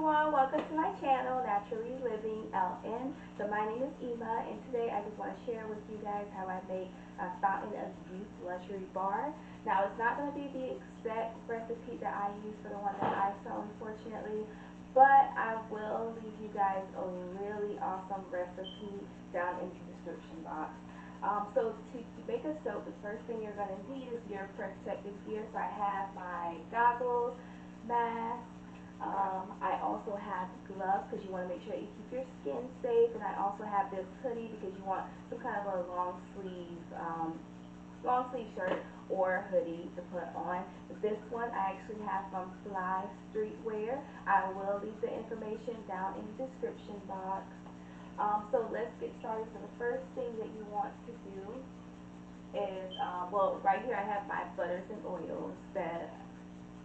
everyone, welcome to my channel, Naturally Living LN. So my name is Ema, and today I just want to share with you guys how I make a Fountain of Youth luxury bar. Now it's not going to be the exact recipe that I use for the one that I sell, unfortunately, but I will leave you guys a really awesome recipe down in the description box. So to make a soap, the first thing you're going to need is your protective gear. So I have my goggles, mask. I also have gloves because you want to make sure you keep your skin safe, and I also have this hoodie because you want some kind of a long sleeve shirt or hoodie to put on. This one I actually have from Fly Streetwear. I will leave the information down in the description box. So let's get started. So the first thing that you want to do is, well, right here I have my butters and oils that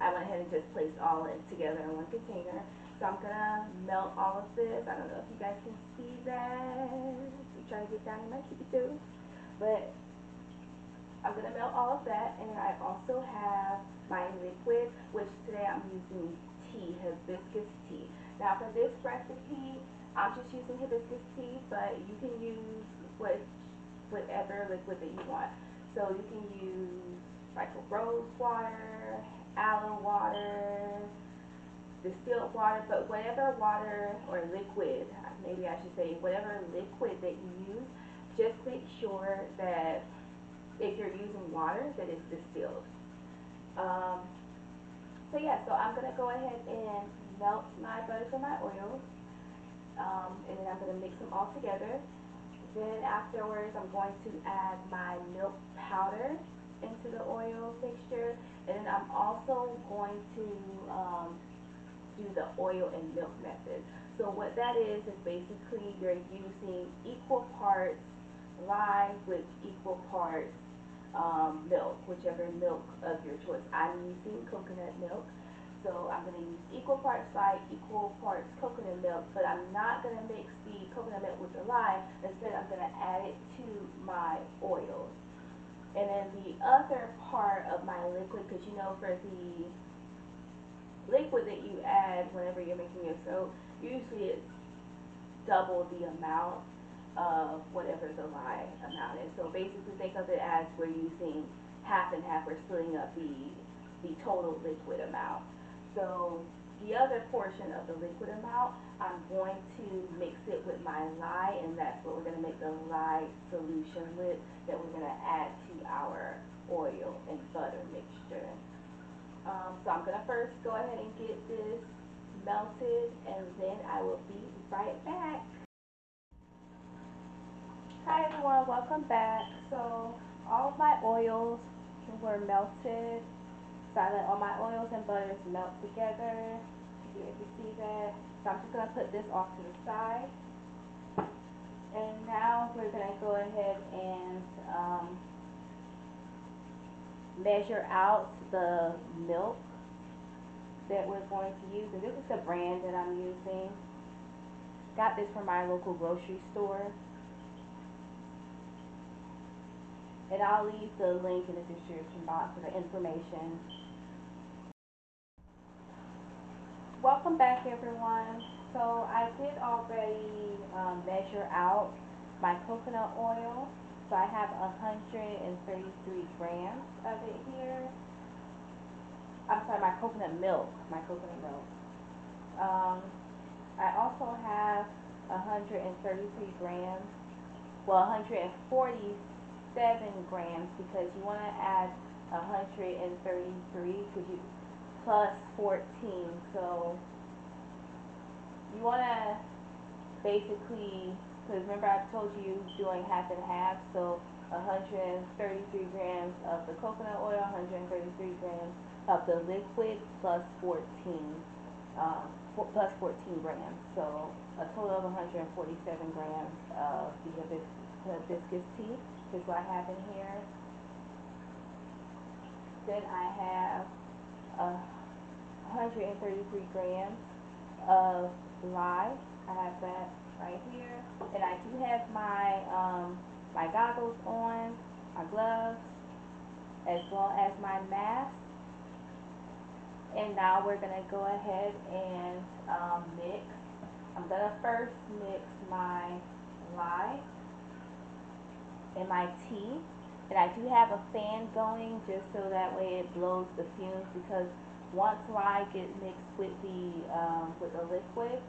I went ahead and just placed all in together in one container. So I'm gonna melt all of this. I don't know if you guys can see that. I'm trying to get down in my keepy-doo. But I'm gonna melt all of that, and then I also have my liquid, which today I'm using tea, hibiscus tea. Now for this recipe, I'm just using hibiscus tea, but you can use whatever liquid that you want. So you can use like a rose water, aloe water, distilled water, but whatever water or liquid, maybe I should say, whatever liquid that you use, just make sure that if you're using water, that it's distilled. Um, so yeah, so I'm going to go ahead and melt my butters and my oils, and then I'm going to mix them all together. Then afterwards, I'm going to add my milk powder into the oil mixture, and then I'm also going to do the oil and milk method. So what that is basically you're using equal parts lye with equal parts milk, whichever milk of your choice. I'm using coconut milk. So I'm going to use equal parts lye, equal parts coconut milk, but I'm not going to mix the coconut milk with the lye. Instead, I'm going to add it to my oils. And then the other part of my liquid, because you know for the liquid that you add whenever you're making your soap, usually it's double the amount of whatever the lye amount is. So basically think of it as we're using half and half. We're splitting up the total liquid amount. So the other portion of the liquid amount, I'm going to mix it with my lye, and that's what we're going to make the lye solution with, that we're going to add to our oil and butter mixture. So I'm going to first go ahead and get this melted, and then I will be right back. Hi everyone, welcome back. So all of my oils were melted. So I let all my oils and butters melt together. You can see that. So I'm just going to put this off to the side. And now we're going to go ahead and measure out the milk that we're going to use. And this is the brand that I'm using. Got this from my local grocery store. And I'll leave the link in the description box for the information. Welcome back everyone. So I did already measure out my coconut oil. So I have 133 grams of it here. I'm sorry, my coconut milk. I also have 133 grams, well 147 grams, because you want to add 133 because you plus 14. So you want to basically, because remember I told you doing half and half, so 133 grams of the coconut oil, 133 grams of the liquid, plus 14 grams, so a total of 147 grams of the hibiscus tea is what I have in here. Then I have 133 grams of lye. I have that right here. And I do have my my goggles on, my gloves, as well as my mask. And now we're gonna go ahead and mix. I'm gonna first mix my lye and my tea. And I do have a fan going just so that way it blows the fumes, because once lye gets mixed with the liquid,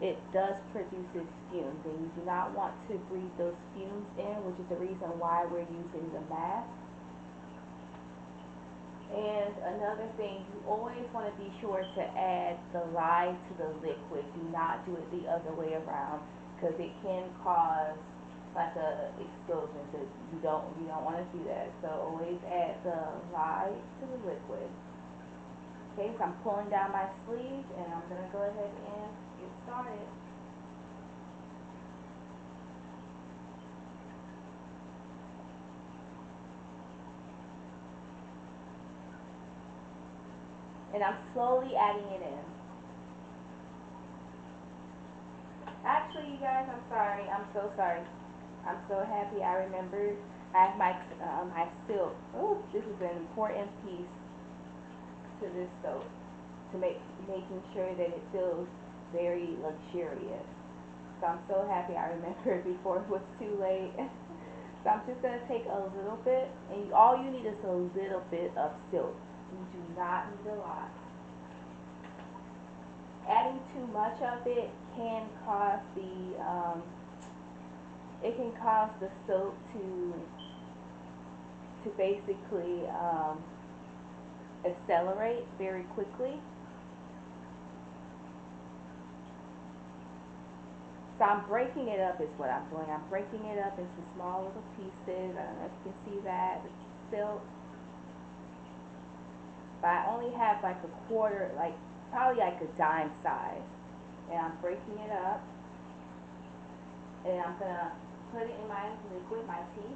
it does produce its fumes, and you do not want to breathe those fumes in, which is the reason why we're using the mask. And another thing, you always want to be sure to add the lye to the liquid. Do not do it the other way around, because it can cause like a explosion. So you don't want to do that. So always add the lye to the liquid. Okay, so I'm pulling down my sleeve, and I'm gonna go ahead and get started. And I'm slowly adding it in. Actually, you guys, I'm sorry. I'm so sorry. I'm so happy I remembered. I have my silk. Oh, this is an important piece to this soap, to making sure that it feels very luxurious. So I'm so happy I remembered before it was too late. So I'm just gonna take a little bit, and all you need is a little bit of silk. You do not need a lot. Adding too much of it can cause the soap to basically accelerate very quickly. So I'm breaking it up is what I'm doing. I'm breaking it up into small little pieces. I don't know if you can see that, the silk. But I only have like a quarter, like probably like a dime size. And I'm breaking it up. And I'm gonna put it in my liquid, my tea.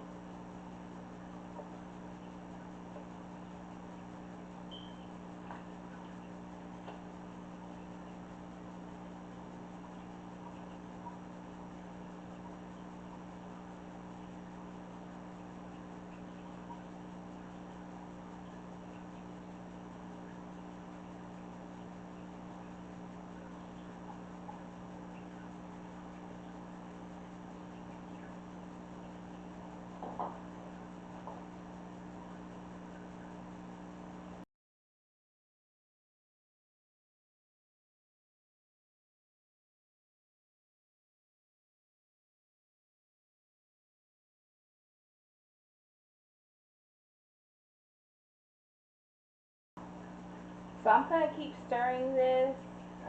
So I'm gonna keep stirring this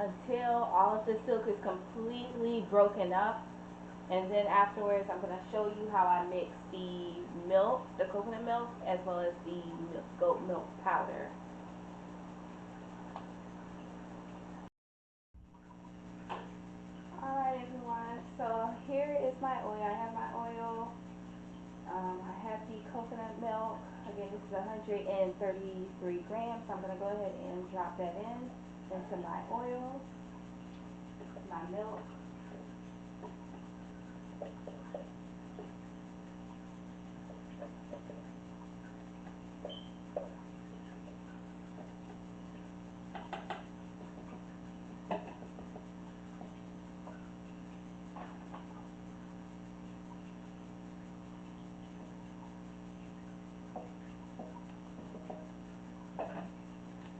until all of the silk is completely broken up. And then afterwards, I'm gonna show you how I mix the milk, the coconut milk, as well as the goat milk powder. Alright everyone, so here is my oil. I have my oil. I have the coconut milk. Again, this is 133 grams. So I'm gonna go ahead and drop that into my oil, my milk.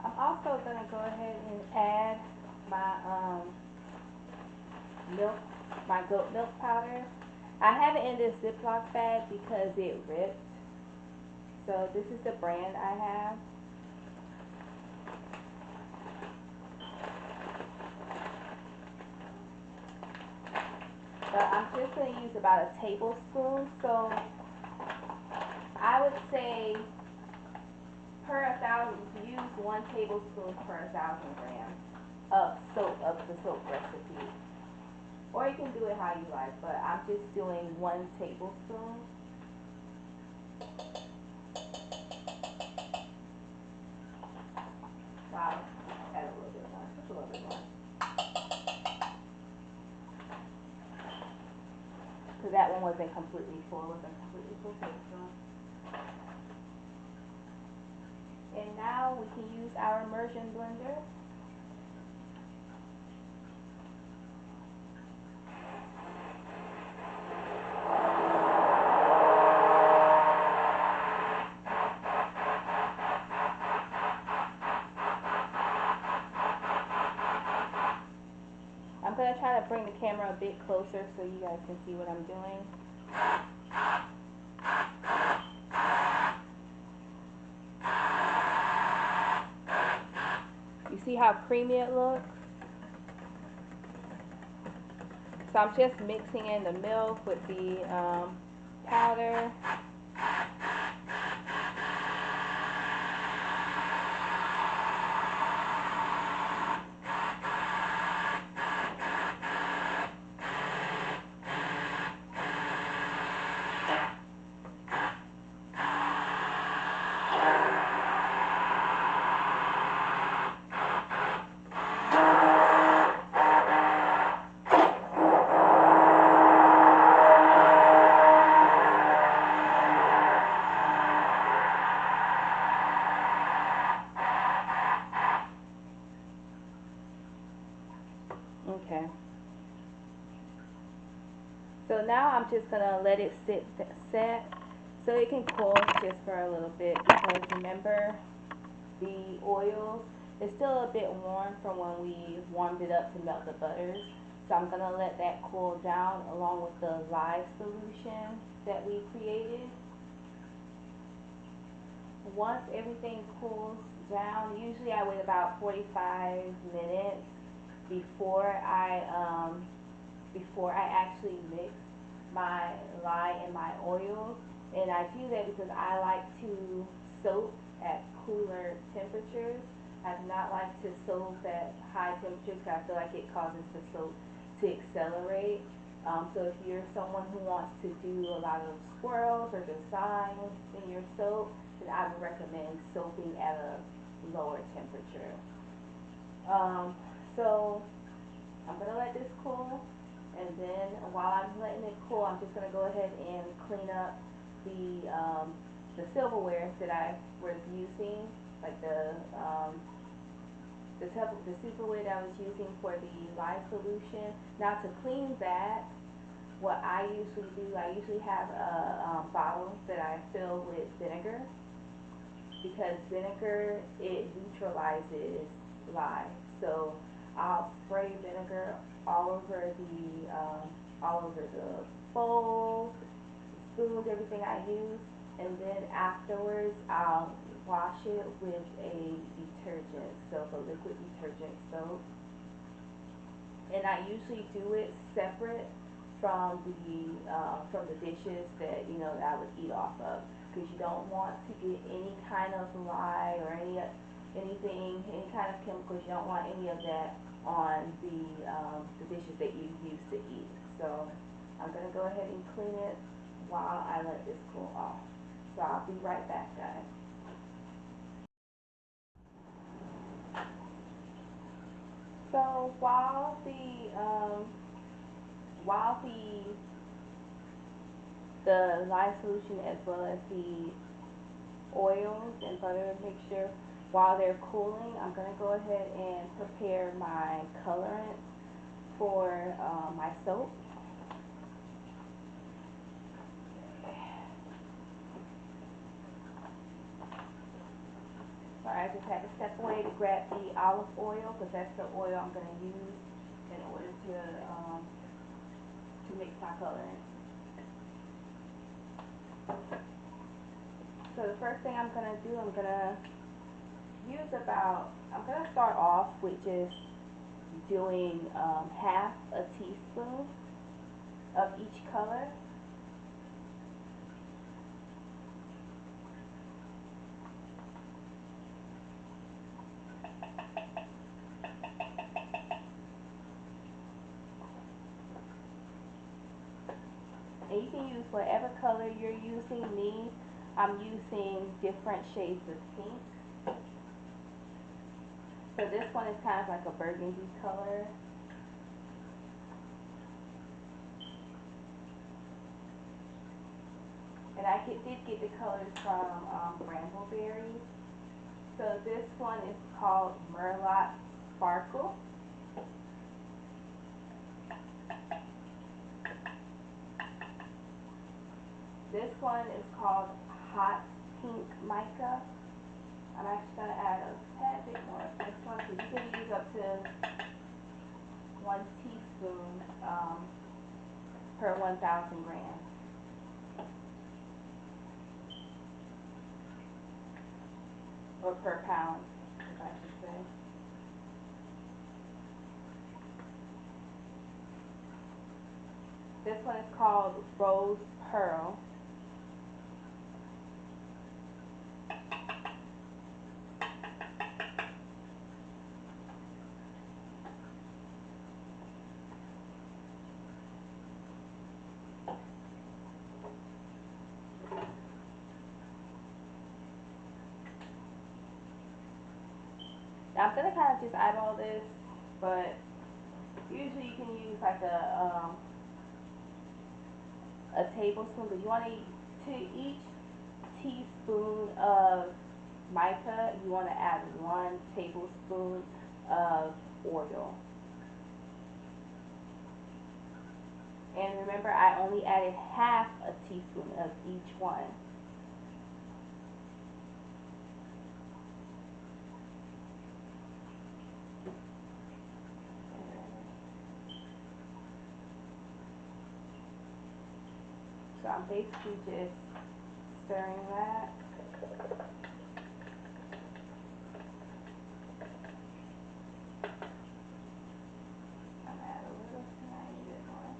I'm also gonna go ahead and add my milk, my goat milk powder. I have it in this Ziploc bag because it ripped. So this is the brand I have. But I'm just going to use about a tablespoon. So I would say per 1,000, use 1 tablespoon per 1,000 grams of the soap recipe. Or you can do it how you like, but I'm just doing 1 tablespoon. Wow, add a little bit more, just a little bit more. Because that one wasn't completely full, it wasn't completely full tablespoon. And now we can use our immersion blender. I'm going to try to bring the camera a bit closer so you guys can see what I'm doing. You see how creamy it looks? So I'm just mixing in the milk with the powder. Okay. So now I'm just gonna let it set so it can cool just for a little bit, because remember the oil is still a bit warm from when we warmed it up to melt the butters. So I'm gonna let that cool down along with the lye solution that we created. Once everything cools down, usually I wait about 45 minutes before I actually mix my lye and my oil. And I do that because I like to soak at cooler temperatures. I do not like to soak at high temperatures because I feel like it causes the soap to accelerate. So if you're someone who wants to do a lot of swirls or designs in your soap, then I would recommend soaping at a lower temperature. So I'm gonna let this cool, and then while I'm letting it cool, I'm just gonna go ahead and clean up the silverware that I was using, like the silverware that I was using for the lye solution. Now to clean that, what I usually do, I usually have a bottle that I fill with vinegar, because vinegar, it neutralizes lye. So I'll spray vinegar all over the bowls, the spoons, everything I use, and then afterwards I'll wash it with a detergent soap, a liquid detergent soap. And I usually do it separate from the dishes that that I would eat off of, because you don't want to get any kind of lye or any kind of chemicals. You don't want any of that on the dishes that you use to eat. So I'm gonna go ahead and clean it while I let this cool off. So I'll be right back, guys. So while the lye solution as well as the oils and butter mixture, while they're cooling, I'm going to go ahead and prepare my colorant for my soap. Sorry, I just had to step away to grab the olive oil, because that's the oil I'm going to use in order to mix my colorant. So the first thing I'm going to do, I'm going to start off with just doing half a teaspoon of each color. And you can use whatever color you're using. Me, I'm using different shades of pink. So this one is kind of like a burgundy color. And did get the colors from Brambleberry. So this one is called Merlot Sparkle. This one is called Hot Pink Mica. I'm actually going to add a tad bit more of this one, so you can use up to 1 teaspoon per 1,000 grams. Or per pound, if I should say. This one is called Rose Pearl. Now I'm going to kind of just eyeball this, but usually you can use like a tablespoon, but you want to each teaspoon of mica, you want to add 1 tablespoon of oil. And remember, I only added half a teaspoon of each one. So I'm basically just stirring that. I'm gonna add a little tiny bit more.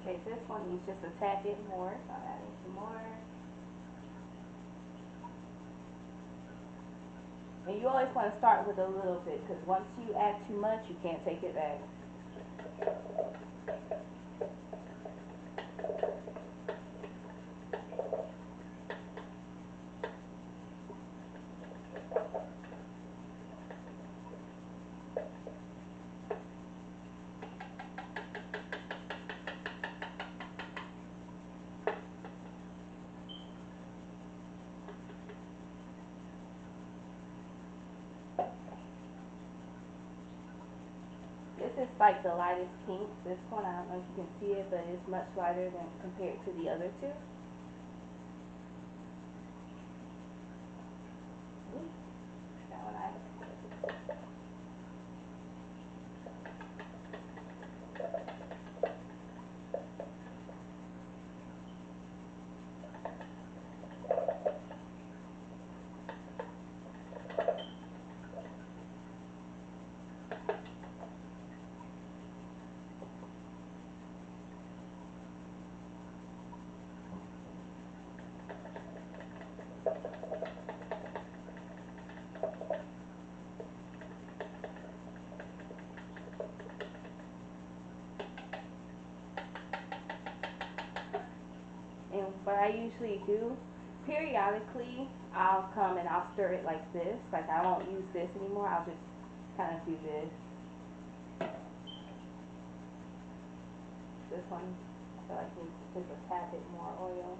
Okay, this one needs just a tad bit more, so I'm adding some more. And you always want to start with a little bit, because once you add too much, you can't take it back. This is like the lightest pink. This one, I don't know if you can see it, but it's much lighter than compared to the other two. That one I And what I usually do, periodically, I'll come and I'll stir it like this. Like I won't use this anymore. I'll just kind of do this. This one, I feel like needs just a tad bit more oil.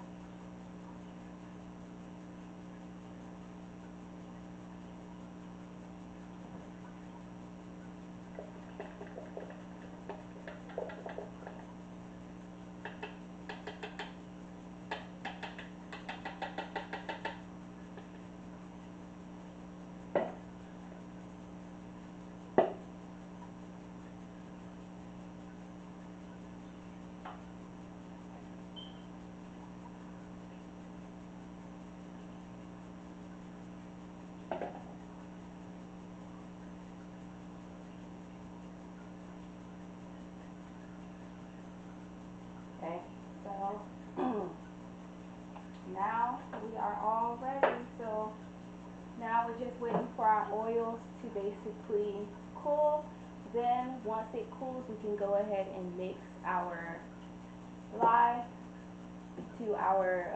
are all ready. So now we're just waiting for our oils to basically cool. Then once it cools, we can go ahead and mix our lye to our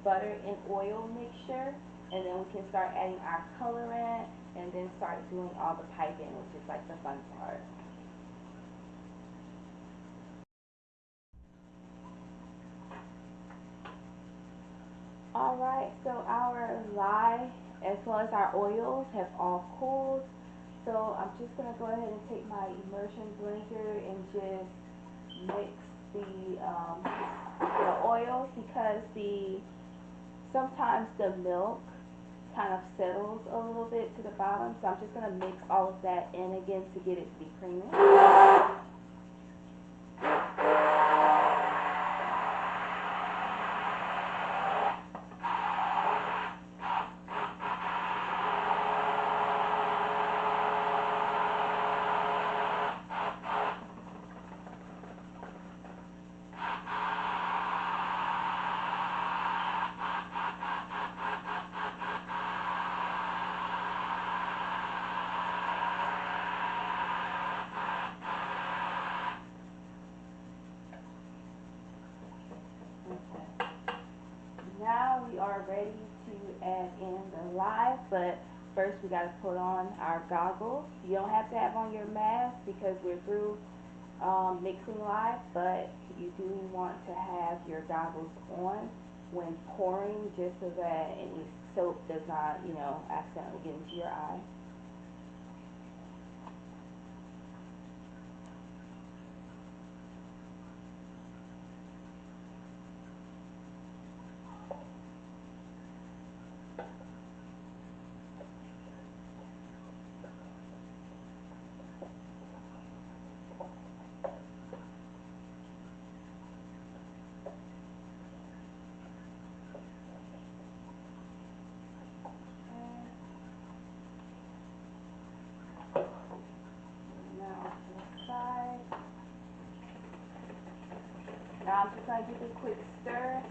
butter and oil mixture, and then we can start adding our colorant and then start doing all the piping, which is like the fun part. Alright, so our lye as well as our oils have all cooled. So I'm just going to go ahead and take my immersion blender and just mix the oils, because sometimes the milk kind of settles a little bit to the bottom. So I'm just going to mix all of that in again to get it to be creamy. Okay. Now we are ready to add in the lye, but first we got to put on our goggles. You don't have to have on your mask because we're through mixing lye, but you do want to have your goggles on when pouring, just so that any soap does not, accidentally get into your eye. Now I'm just going to give it a quick stir.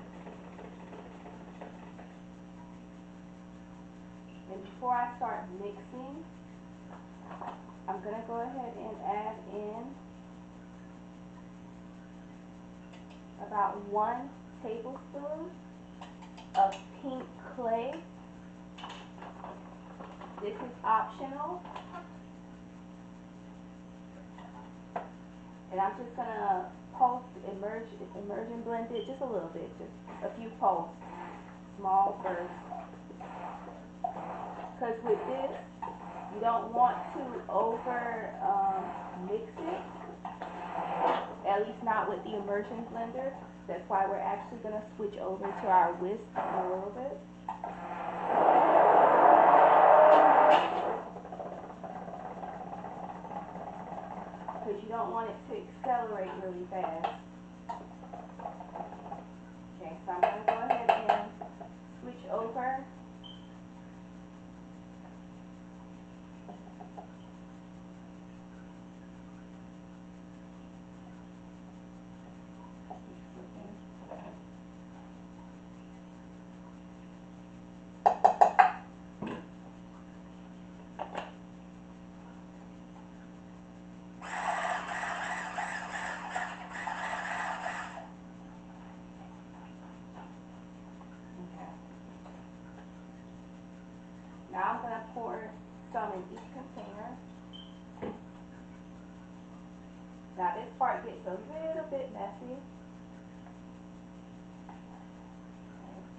And before I start mixing, I'm going to go ahead and add in about 1 tablespoon of pink clay. This is optional. And I'm just going to pulse, immerse and blend it just a little bit, just a few pulses, small bursts. Because with this, you don't want to over mix it, at least not with the immersion blender. That's why we're actually going to switch over to our whisk in a little bit. Because you don't want it to accelerate really fast. Okay, so I'm going to go ahead and switch over. Now I'm going to pour some in each container. Now this part gets a little bit messy.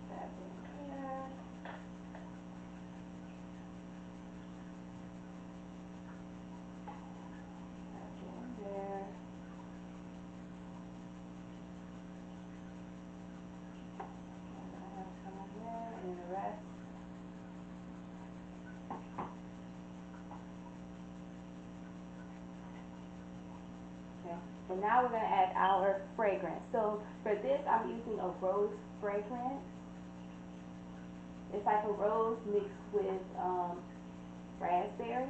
That in here. That in there. I'm going to have some in there and the rest. Okay. And now we're going to add our fragrance. So for this, I'm using a rose fragrance. It's like a rose mixed with raspberry.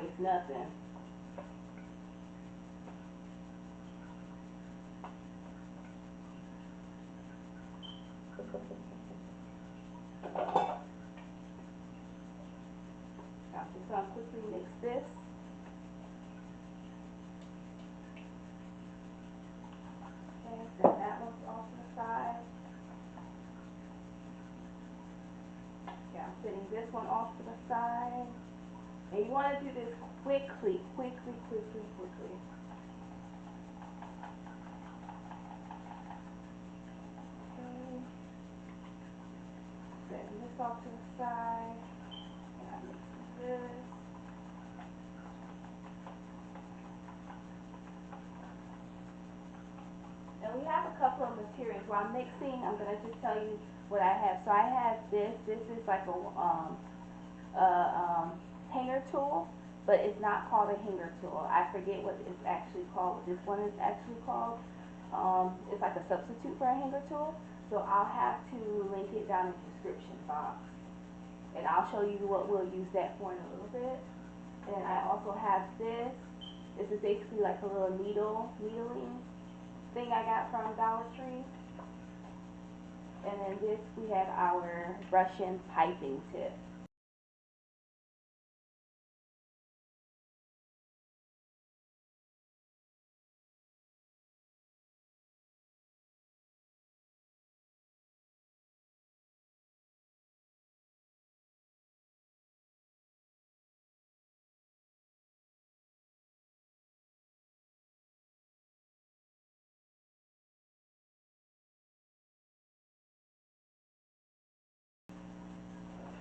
waste nothing. I'm just going to quickly mix this. Okay, set that one off to the side. Okay, I'm setting this one off to the side. And you want to do this quickly. Okay. Setting this off to the side. And I'm mixing this. And we have a couple of materials. While I'm mixing, I'm going to just tell you what I have. So I have this. This is like a hanger tool, but it's not called a hanger tool. I forget what it's actually called. What this one is actually called. It's like a substitute for a hanger tool. So I'll have to link it down in the description box. And I'll show you what we'll use that for in a little bit. And I also have this. This is basically like a little needling thing I got from Dollar Tree. And then this, we have our Russian piping tip.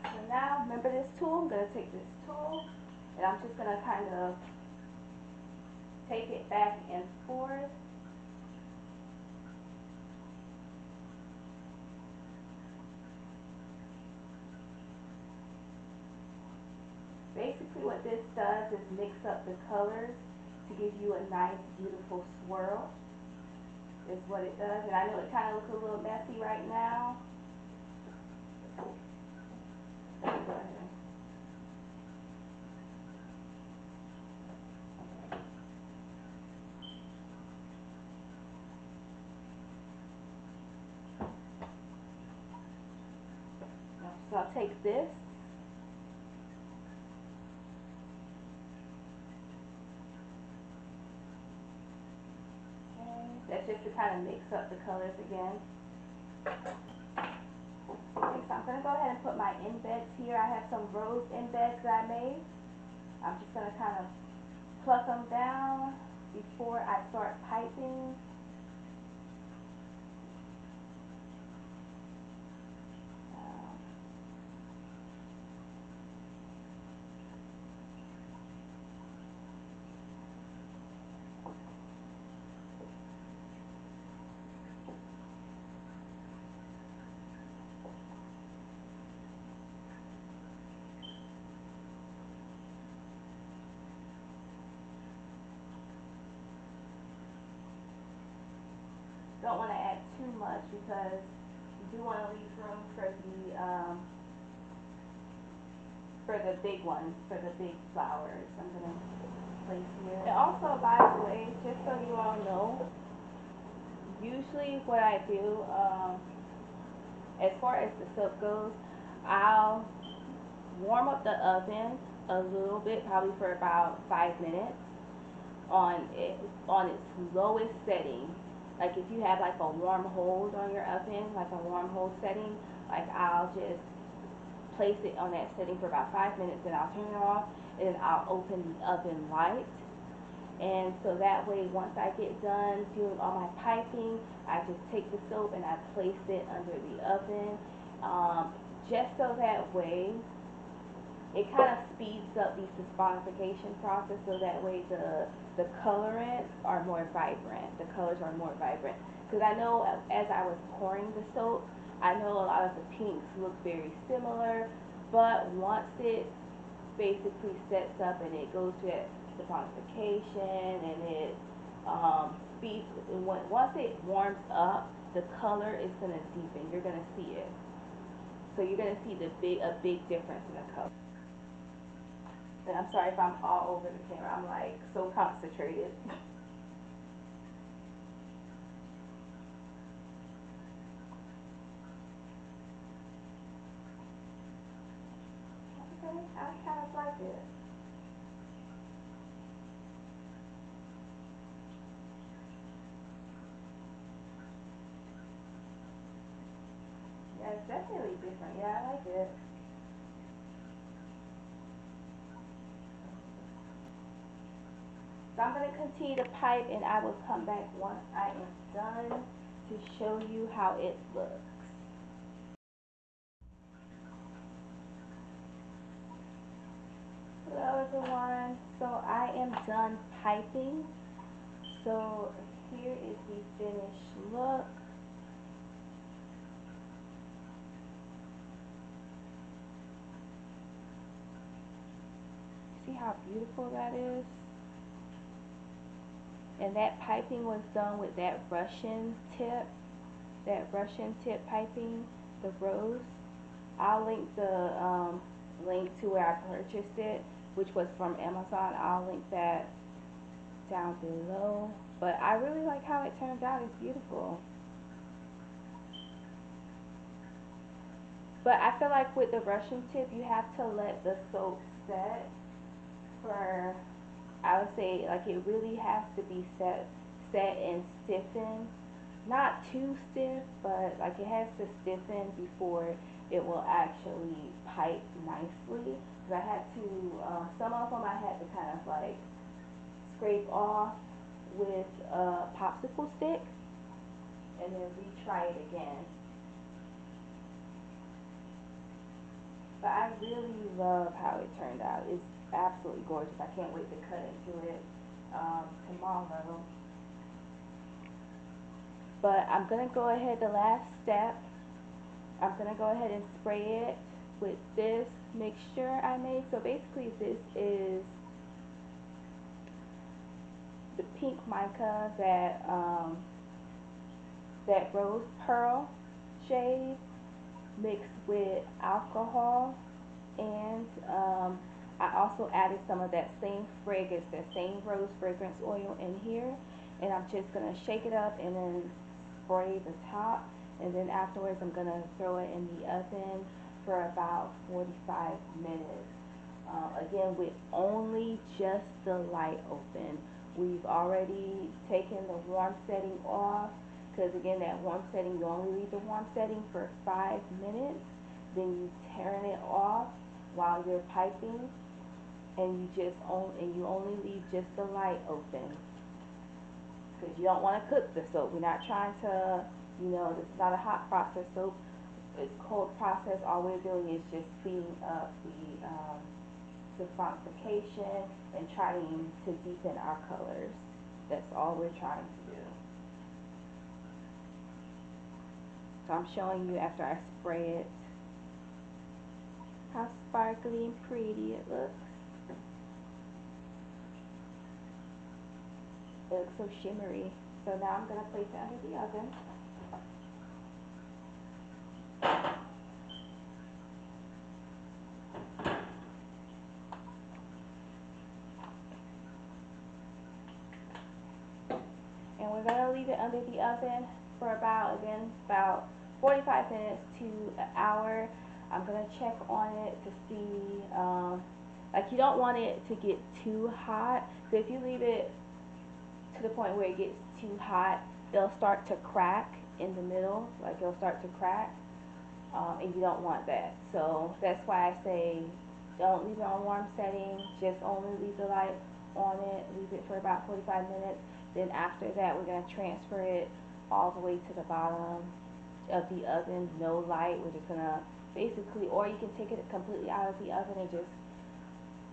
So now, remember this tool? I'm going to take this tool, and I'm just going to kind of take it back and forth. Basically what this does is mix up the colors to give you a nice, beautiful swirl, is what it does. And I know it kind of looks a little messy right now. Go ahead. So I'll take this. Okay. That's just to kind of mix up the colors again. Okay, so I'm going to go ahead and put my embeds here. I have some rose embeds that I made. I'm just going to kind of pluck them down before I start piping. Don't want to add too much because you do want to leave room for the big ones, for the big flowers. I'm gonna place here. And also, by the way, just so you all know, usually what I do, as far as the soap goes, I'll warm up the oven a little bit, probably for about 5 minutes on its lowest setting. Like if you have like a warm hold on your oven, like a warm hold setting, like I'll just place it on that setting for about 5 minutes, then I'll turn it off, and then I'll open the oven light. And so that way, once I get done doing all my piping, I just take the soap and I place it under the oven, just so that way it kind of speeds up the saponification process, so that way the colorants are more vibrant. The colors are more vibrant. Because I know as I was pouring the soap, I know a lot of the pinks look very similar, but once it basically sets up and it goes to that saponification and it speeds, once it warms up, the color is going to deepen. You're going to see it. So you're going to see a big difference in the color. And I'm sorry if I'm all over the camera. I'm like so concentrated. Okay, I kind of like it. Yeah, it's definitely different. Yeah, I like it. So I'm going to continue to pipe and I will come back once I am done to show you how it looks. Hello everyone. So I am done piping. So here is the finished look. See how beautiful that is? And that piping was done with that Russian tip piping, the rose. I'll link the link to where I purchased it, which was from Amazon. I'll link that down below. But I really like how it turned out. It's beautiful. But I feel like with the Russian tip, you have to let the soap set for, I would say, like it really has to be set and stiffen. Not too stiff, but like it has to stiffen before it will actually pipe nicely. Cause I had to, some of them I had to kind of like scrape off with a popsicle stick and then retry it again. But I really love how it turned out. It's absolutely gorgeous. I can't wait to cut into it tomorrow. But I'm gonna go ahead. The last step, I'm gonna go ahead and spray it with this mixture I made. So basically, this is the pink mica that rose pearl shade mixed with alcohol, and I also added some of that same fragrance, that same rose fragrance oil in here, and I'm just gonna shake it up and then spray the top, and then afterwards I'm gonna throw it in the oven for about 45 minutes. Again, with only just the light open. We've already taken the warm setting off because again, that warm setting, you only leave the warm setting for 5 minutes, then you turn it off while you're piping, and you only leave just the light open because you don't want to cook the soap. We're not trying to, this is not a hot process soap. It's cold process. All we're doing is just speeding up the fontification and trying to deepen our colors. That's all we're trying to do. So I'm showing you after I spray it how sparkly and pretty it looks. It looks so shimmery. So now I'm going to place it under the oven. And we're going to leave it under the oven for about 45 minutes to an hour. I'm going to check on it to see, like you don't want it to get too hot. So if you leave it to the point where it gets too hot, it'll start to crack in the middle, like it'll start to crack, and you don't want that. So that's why I say don't leave it on warm setting, just only leave the light on it, leave it for about 45 minutes. Then after that, we're going to transfer it all the way to the bottom of the oven, no light. We're just going to basically, or you can take it completely out of the oven and just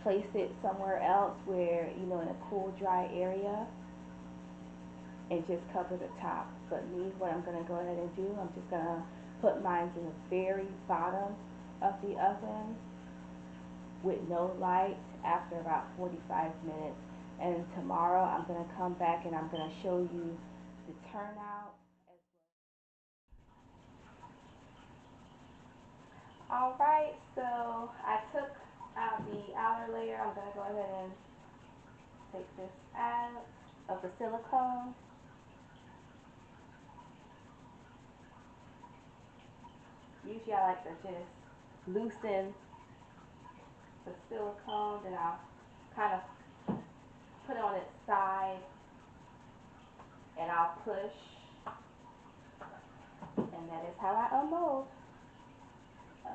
place it somewhere else where, in a cool, dry area and just cover the top. But me, what I'm gonna go ahead and do, I'm just gonna put mine in the very bottom of the oven with no light after about 45 minutes. And tomorrow I'm gonna come back and I'm gonna show you the turnout. All right, so I took The outer layer, I'm going to go ahead and take this out of the silicone. Usually I like to just loosen the silicone, then I'll kind of put it on its side and I'll push, and that is how I unmold. Uh,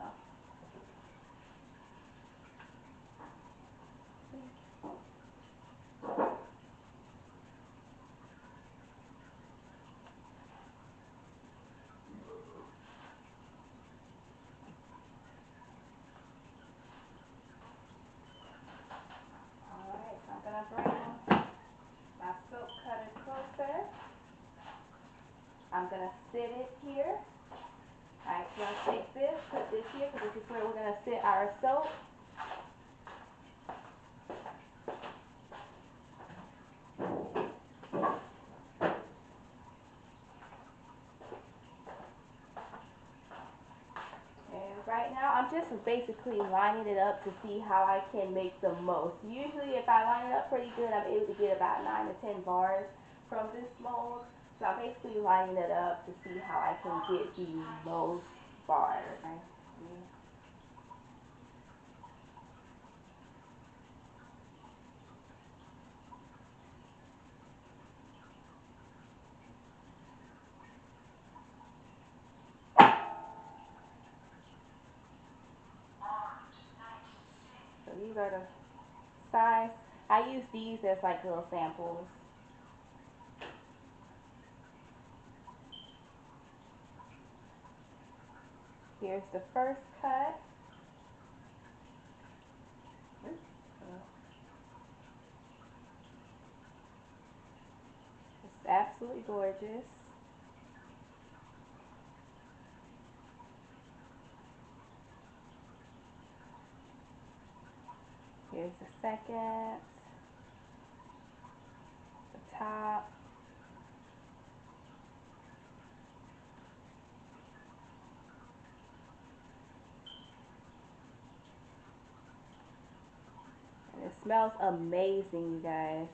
Alright, so I'm going to bring my silk cutter closer. I'm going to sit it here. Alright, so I'm going to take this, put this here, because this is where we're going to sit our soap. And right now, I'm just basically lining it up to see how I can make the most. Usually, if I line it up pretty good, I'm able to get about 9 to 10 bars from this mold. So I'm basically lining it up to see how I can get the most bars. So these are the size. I use these as like little samples. Here's the first cut. It's absolutely gorgeous. Here's the second, the top. And it smells amazing, you guys.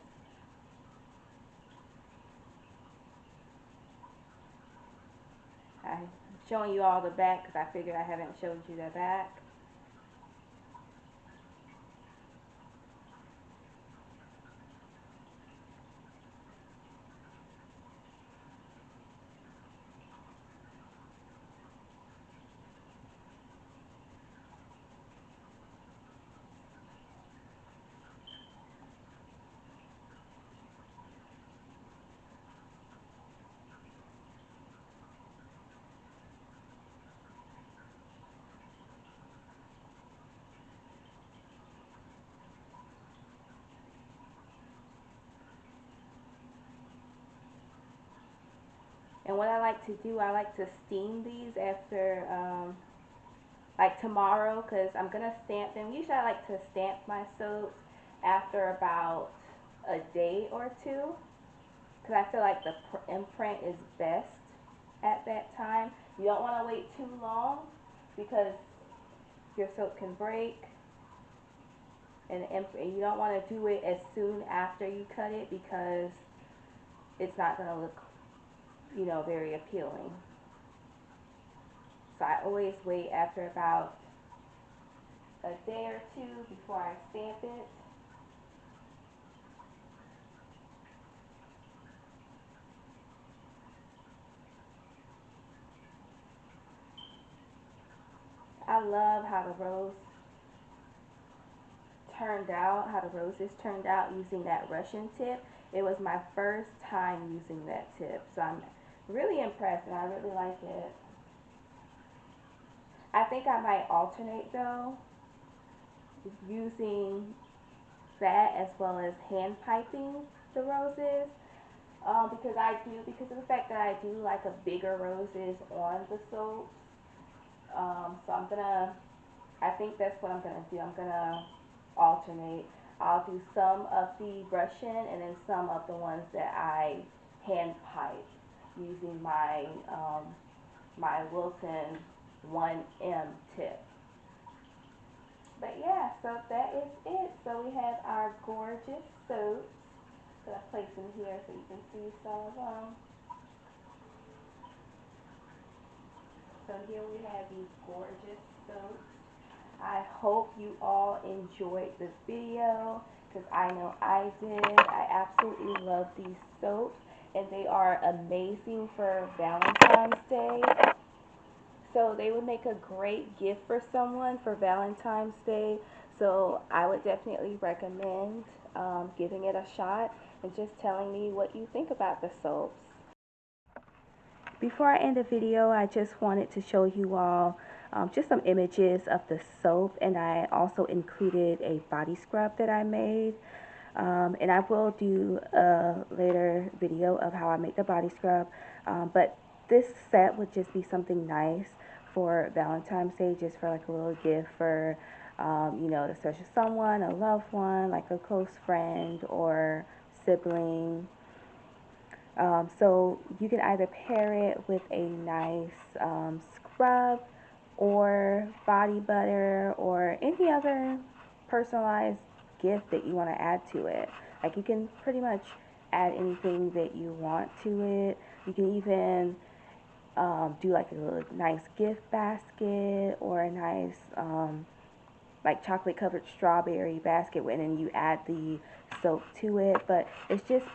I'm showing you all the back because I figured I haven't showed you the back. And what I like to do, I like to steam these after, like tomorrow, because I'm going to stamp them. Usually I like to stamp my soaps after about a day or two, because I feel like the imprint is best at that time. You don't want to wait too long because your soap can break. And you don't want to do it as soon after you cut it because it's not going to look, very appealing. So I always wait after about a day or two before I stamp it. I love how the roses turned out using that Russian tip. It was my first time using that tip, so I'm really impressed and I really like it. I think I might alternate though, using that as well as hand piping the roses. Because of the fact that I do like a bigger roses on the soaps. So I think that's what I'm gonna do. I'm gonna alternate. I'll do some of the Russian and then some of the ones that I hand pipe using my Wilton 1M tip. But yeah, so that is it. So we have our gorgeous soaps that I placed in here so you can see some of them. So here we have these gorgeous soaps. I hope you all enjoyed this video because I know I did. I absolutely love these soaps and they are amazing for Valentine's Day. So they would make a great gift for someone for Valentine's Day. So I would definitely recommend giving it a shot and just telling me what you think about the soaps. Before I end the video, I just wanted to show you all just some images of the soap, and I also included a body scrub that I made. And I will do a later video of how I make the body scrub, but this set would just be something nice for Valentine's Day, just for like a little gift for you know, a special someone, a loved one, like a close friend or sibling. So you can either pair it with a nice scrub or body butter or any other personalized gift that you want to add to it. Like you can pretty much add anything that you want to it. You can even do like a little nice gift basket or a nice like chocolate covered strawberry basket and then you add the soap to it. But it's just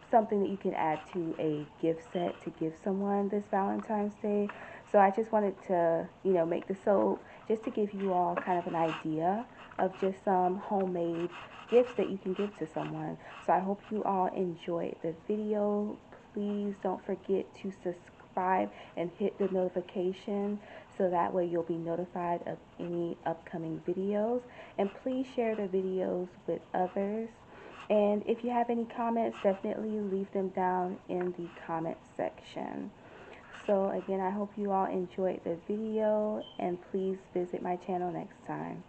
something that you can add to a gift set to give someone this Valentine's Day. So I just wanted to, you know, make the soap just to give you all kind of an idea of just some homemade gifts that you can give to someone. So I hope you all enjoyed the video. Please don't forget to subscribe and hit the notification so that way you'll be notified of any upcoming videos. And please share the videos with others. And if you have any comments, definitely leave them down in the comment section. So again, I hope you all enjoyed the video and please visit my channel next time.